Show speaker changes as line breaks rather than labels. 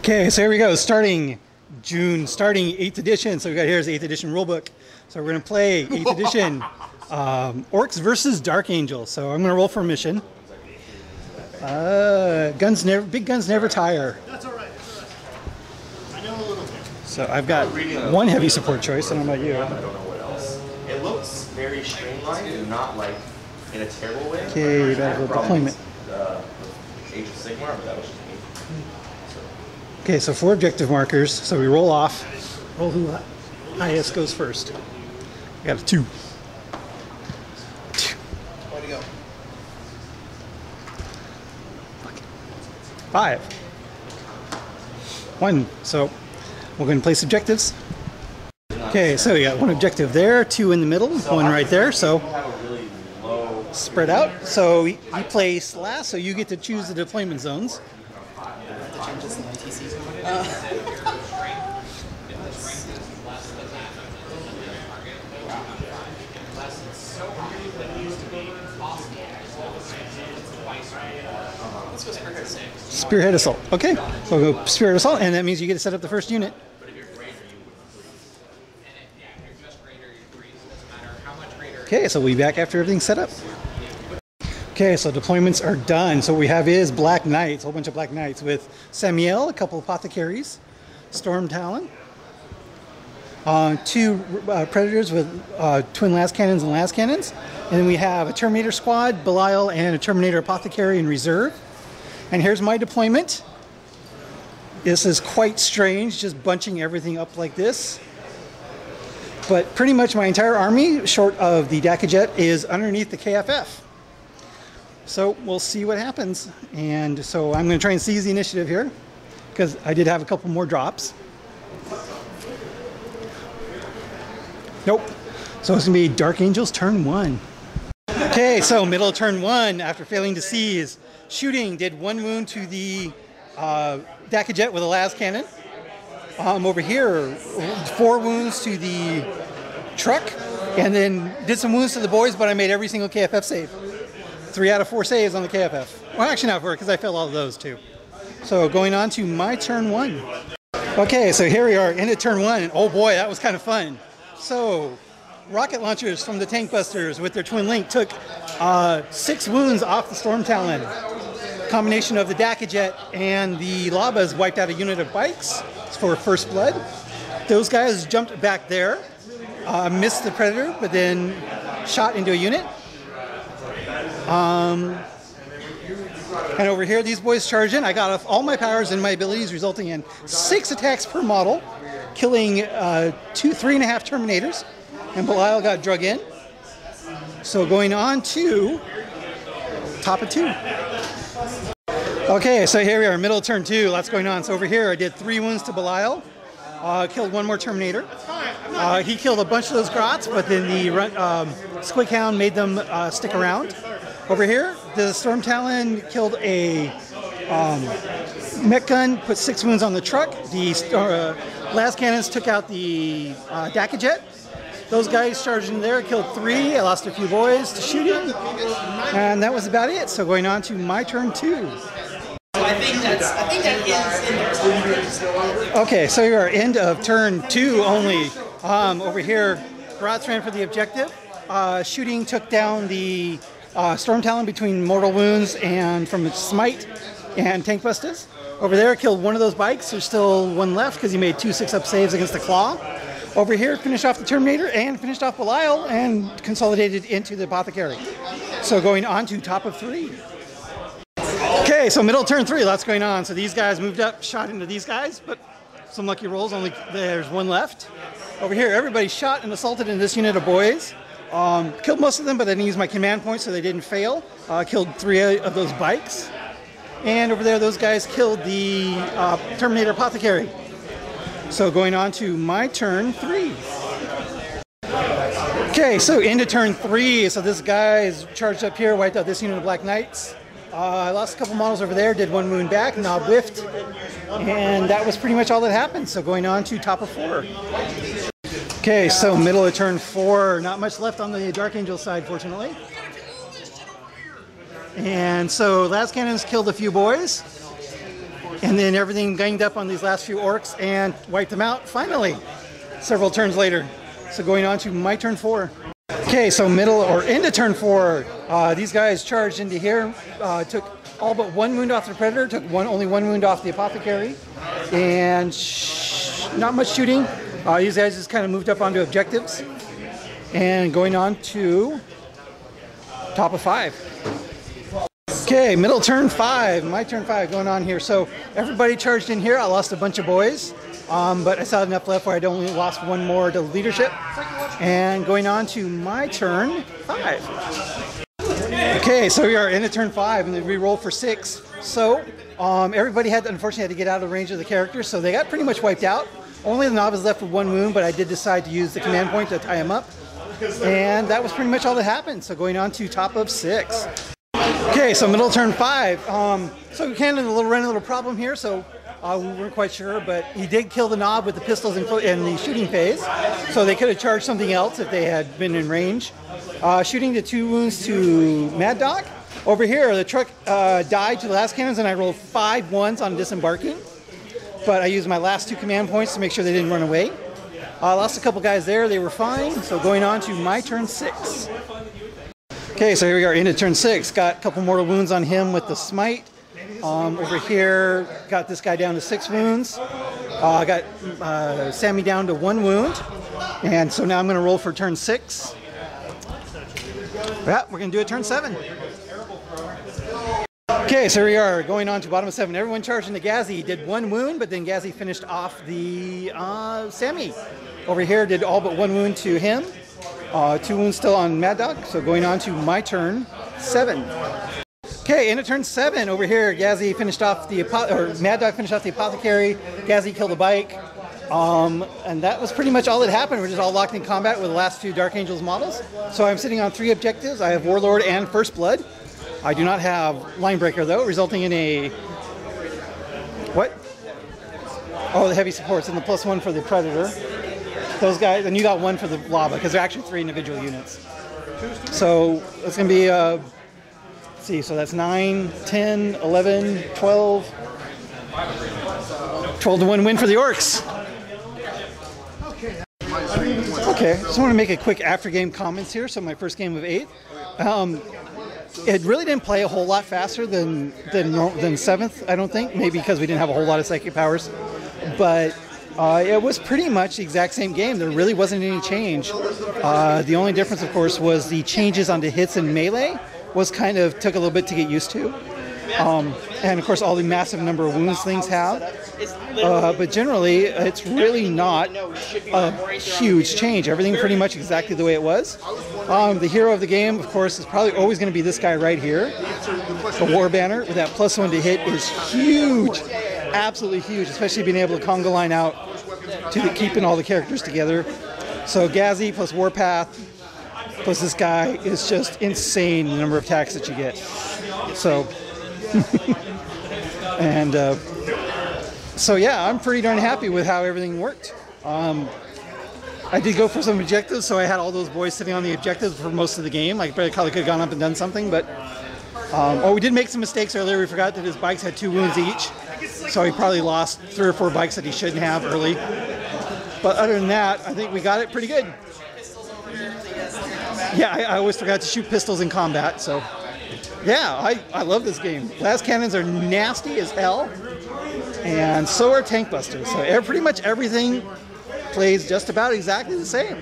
Okay, so here we go. Starting 8th edition. So we got here's the 8th edition rulebook. So we're gonna play 8th edition Orks versus Dark Angels. So I'm gonna roll for a mission. Big guns never tire.
That's all right. I know a little bit.
So I've got one heavy support choice. I don't know about you.
I don't know what else. It looks very streamlined and not like in a terrible way.
Okay, battle deployment.
Age of Sigmar, but that was just me.
Okay, so 4 objective markers. So we roll off. Roll who highest goes first. I got a 2.
Way to go.
5. 1. So we're going to place objectives. Okay, so we got 1 objective there, 2 in the middle, 1 right there. So spread out. So you place last, so you get to choose the deployment zones. Spearhead assault. Okay, so we'll go spearhead assault, and that means you get to set up the first unit. Okay, so we'll be back after everything's set up. Okay, so deployments are done. So what we have is Black Knights, a whole bunch of Black Knights with Samiel, a couple of Apothecaries, Storm Talon, 2 Predators with twin las cannons and las cannons, and then we have a Terminator squad, Belial, and a Terminator Apothecary in reserve. And here's my deployment. This is quite strange, just bunching everything up like this. But pretty much my entire army, short of the Dacajet, is underneath the KFF. So we'll see what happens. And so I'm going to try and seize the initiative here, because I did have a couple more drops. Nope. So it's going to be Dark Angels turn 1. Okay, so middle of turn 1, after failing to seize, shooting did 1 wound to the Dacajet with a las cannon. Over here, 4 wounds to the truck, and then did some wounds to the boys, but I made every single KFF save. 3 out of 4 saves on the KFF. Well, actually not 4, because I failed all of those too. So going on to my turn 1. Okay, so here we are, into turn 1, and oh boy, that was kind of fun. So, rocket launchers from the Tank Busters with their twin link took 6 wounds off the Storm Talon. Combination of the Dacajet and the Labas wiped out a unit of bikes for first blood. Those guys jumped back there, missed the Predator, but then shot into a unit. And over here, these boys charged in. I got off all my powers and my abilities, resulting in 6 attacks per model, killing 3.5 Terminators, and Belial got drug in. So going on to top of 2. Okay, so here we are, middle of turn 2, lots going on. So over here, I did 3 wounds to Belial, killed 1 more Terminator. He killed a bunch of those grots, but then the Squig Hound made them stick around. Over here, the Storm Talon killed a mech gun, put 6 wounds on the truck. The las cannons took out the Dacajet. Those guys charged in there, killed 3. I lost a few boys to shooting, and that was about it. So going on to my turn 2.
I think that ends in there.
Okay, so we are end of turn 2 only. Over here, Grots ran for the objective. Shooting took down the Storm Talon between mortal wounds and from Smite and Tank Busters. Over there, killed 1 of those bikes. There's still 1 left because he made 2 6-up saves against the Claw. Over here, finished off the Terminator and finished off Belial and consolidated into the Apothecary. So going on to top of 3. Okay, so middle turn 3, lots going on. So these guys moved up, shot into these guys, but some lucky rolls, only there's 1 left. Over here, everybody shot and assaulted in this unit of boys. Killed most of them, but I didn't use my command points, so they didn't fail. Killed 3 of those bikes. And over there, those guys killed the Terminator Apothecary. So going on to my turn 3. Okay, so into turn 3. So this guy's charged up here, wiped out this unit of Black Knights. I lost a couple models over there, did 1 wound back, Knob whiffed. And that was pretty much all that happened. So going on to top of 4. Okay, so middle of turn 4. Not much left on the Dark Angel side, fortunately. And so las cannons killed a few boys. And then everything ganged up on these last few orcs and wiped them out, finally, several turns later. So going on to my turn 4. Okay, so middle or into turn 4, these guys charged into here, took all but 1 wound off the Predator, took only 1 wound off the Apothecary, and not much shooting. These guys just kind of moved up onto objectives. And going on to top of 5. Okay, middle turn 5, my turn 5 going on here. So everybody charged in here. I lost a bunch of boys, but I still had enough left where I'd only lost 1 more to leadership. And going on to my turn 5. Okay, so we are in a turn 5 and then we roll for 6. So everybody unfortunately had to get out of the range of the characters, so they got pretty much wiped out. Only the novice left with 1 wound, but I did decide to use the command point to tie him up. And that was pretty much all that happened. So going on to top of 6. Okay, so middle turn 5. So Cannon ran a little problem here, so we weren't quite sure, but he did kill the Nob with the pistols in the shooting phase. So they could have charged something else if they had been in range. Shooting to 2 wounds to Mad Dog. Over here, the truck died to the last cannons, and I rolled 5 ones on disembarking. But I used my last 2 command points to make sure they didn't run away. I lost a couple guys there, they were fine. So going on to my turn 6. Okay, so here we are into turn 6. Got a couple mortal wounds on him with the smite. Over here, got this guy down to 6 wounds. Got Sammy down to 1 wound. And so now I'm going to roll for turn 6. Yeah, we're going to do a turn 7. Okay, so here we are going on to bottom of 7. Everyone charged into Gazzy. Did 1 wound, but then Gazzy finished off the Sammy. Over here, did all but 1 wound to him. 2 wounds still on Mad Dog. So going on to my turn 7. Okay, into turn 7. Over here, Gazzy finished off Mad Dog finished off the Apothecary. Gazzy killed the bike. And that was pretty much all that happened. We're just all locked in combat with the last 2 Dark Angels models. So I'm sitting on 3 objectives. I have Warlord and First Blood. I do not have Linebreaker though, resulting in a... What? Oh, the heavy supports and the +1 for the Predator. Those guys, and you got 1 for the Lava, because they're actually 3 individual units. So it's going to be, let's see, so that's 9, 10, 11, 12. 12-1 win for the Orks. Okay, just want to make a quick after-game comments here. So my first game of 8. It really didn't play a whole lot faster than 7th, I don't think. Maybe because we didn't have a whole lot of psychic powers. But it was pretty much the exact same game. There really wasn't any change. The only difference, of course, was the changes onto hits and melee was took a little bit to get used to. And of course, all the massive number of wounds things have. But generally, it's really not a huge change. Everything pretty much exactly the way it was. The hero of the game, of course, is probably always going to be this guy right here. The War Banner with that +1 to hit is huge. Absolutely huge, especially being able to conga line out to keeping all the characters together. So Gazzy plus Warpath plus this guy is just insane, the number of attacks that you get. So, and so yeah, I'm pretty darn happy with how everything worked. I did go for some objectives, so I had all those boys sitting on the objectives for most of the game. I probably could have gone up and done something, but we did make some mistakes earlier. We forgot that his bikes had 2 wounds each, so he probably lost 3 or 4 bikes that he shouldn't have early. But other than that, I think we got it pretty good. Yeah, I always forgot to shoot pistols in combat, so yeah, I love this game. Las cannons are nasty as hell, and so are tank busters. So pretty much everything plays just about exactly the same.